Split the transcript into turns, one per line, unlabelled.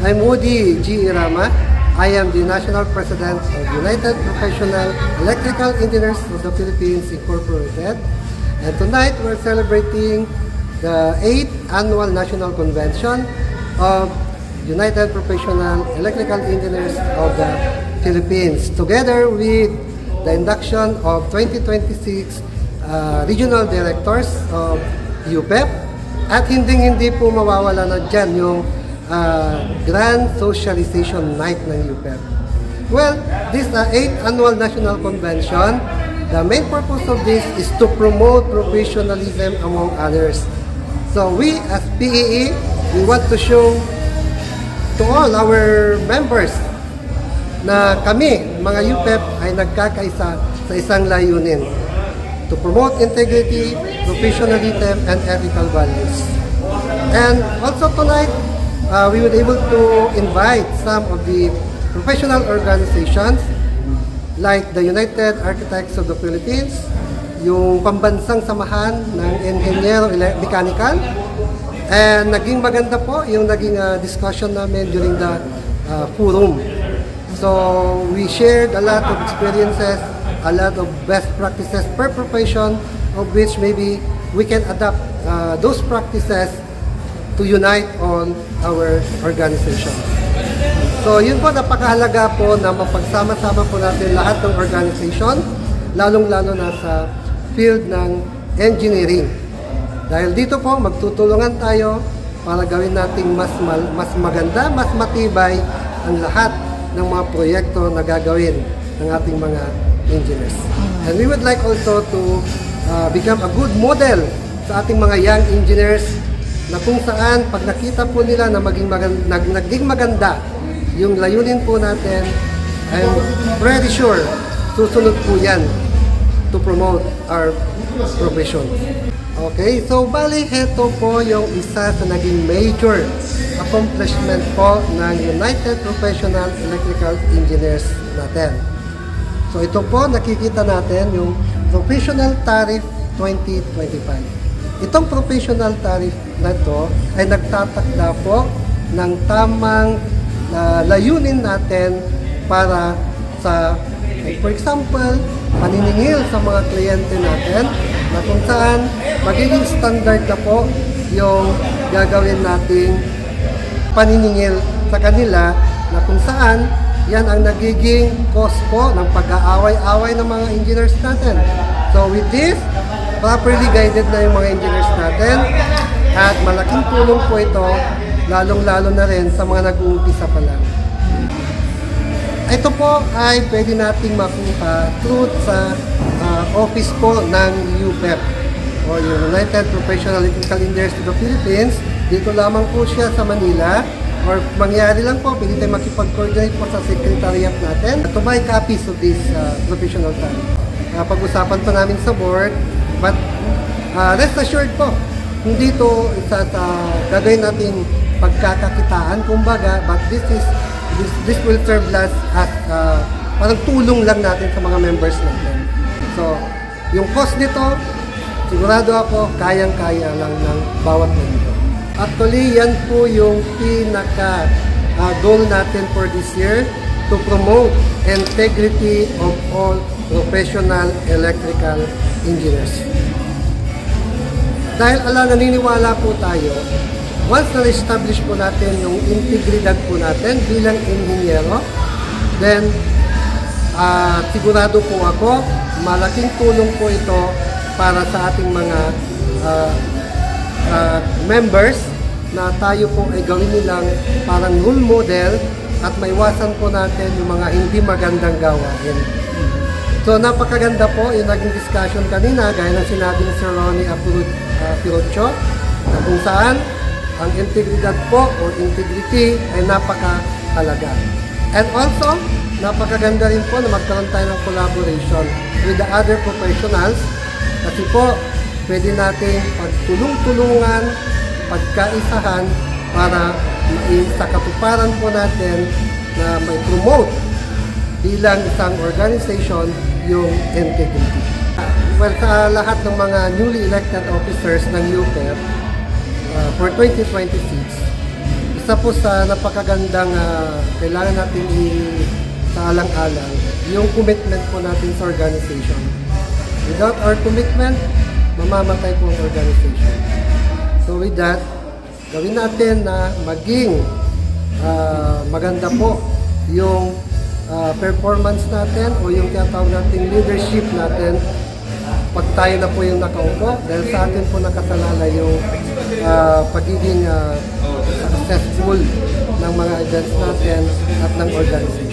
I'm Woody G. Irama. I am the National President of United Professional Electrical Engineers of the Philippines Incorporated. And tonight we're celebrating the 8th Annual National Convention of United Professional Electrical Engineers of the Philippines, together with the induction of 2026 Regional Directors of UPEP. At hindi po mawawala na dyan yung Grand Socialization Night ng UPEP. Well, this 8th Annual National Convention, the main purpose of this is to promote professionalism among others. So we as PEE, we want to show to all our members na kami, mga UPEP, ay nagkakaisa sa isang layunin: to promote integrity, professionalism, and ethical values. And also tonight, we were able to invite some of the professional organizations like the United Architects of the Philippines, yung pambansang samahan ng Engineer Mechanical, and naging maganda po yung naging discussion namin during the forum. So we shared a lot of experiences, a lot of best practices per profession, of which maybe we can adapt those practices to unite on our organization. So yun po, napakahalaga po na mapagsama-sama po natin lahat ng organization, lalong-lalo na sa field ng engineering. Dahil dito po, magtutulungan tayo para gawin nating mas maganda, mas matibay ang lahat ng mga proyekto na gagawin ng ating mga engineers. And we would like also to become a good model sa ating mga young engineers, na kung saan pag nakita po nila na naging maganda yung layunin po natin, I'm pretty sure susunod po yan to promote our profession. Okay, so bali heto po yung isa sa naging major accomplishment po ng United Professional Electrical Engineers natin. So ito po, nakikita natin yung Professional Tariff 2025. Itong Professional Tariff na ito ay nagtatakda po ng tamang layunin natin para sa, for example, paniningil sa mga kliyente natin, na kung saan magiging standard na po yung gagawin nating paniningil sa kanila, na kung saan yan ang nagiging cause po ng pag-aaway-away ng mga engineers natin. So with this, properly guided na yung mga engineers natin, at malaking tulong po ito, lalong-lalo na rin sa mga nag-uumpisa pa lang. Ito po ay pwede nating makuha through sa office po ng UPEP o United Professional Electrical Engineers of the Philippines. Dito lamang po siya sa Manila, or mangyari lang po, pwede tayo makipag-coordinate po sa secretariat natin to buy copies of this professional time. Pag-usapan pa namin sa board, but rest assured po, hindi ito isa sa gagawin natin pagkakakitaan, kumbaga, but this will serve as parang tulong lang natin sa mga members natin. So, yung cost nito, sigurado ako, kayang-kaya lang ng bawat member. Actually, yan po yung pinaka-goal natin for this year, to promote integrity of all professional electrical engineers. Dahil naniniwala po tayo, once na-establish po natin yung integridad po natin bilang inhinyero, then sigurado po ako, malaking tulong po ito para sa ating mga members, na tayo po ay gawin nilang parang role model at maiwasan po natin yung mga hindi magandang gawain. So napakaganda po yung naging discussion kanina, gaya ng sinabi ni Sir Ronnie Pirocho, na kung saan ang integridad po o integrity ay napakahalaga. And also, napakaganda rin po na magkaroon tayo ng collaboration with the other professionals, kasi po pwede natin pagtulong-tulungan, pagkaisahan para sa katuparan po natin na may promote bilang isang organization yung integrity. Well, sa lahat ng mga newly elected officers ng UPEP for 2026, isa po sa napakagandang kailangan natin isaalang-alang yung commitment po natin sa organization. Without our commitment, mamamatay po ang organization. So with that, gawin natin na maging maganda po yung performance natin o yung tinatawag nating leadership natin pag tayo na po yung nakaupo, dahil sa atin po nakasalala yung pagiging successful ng mga events natin at ng organization.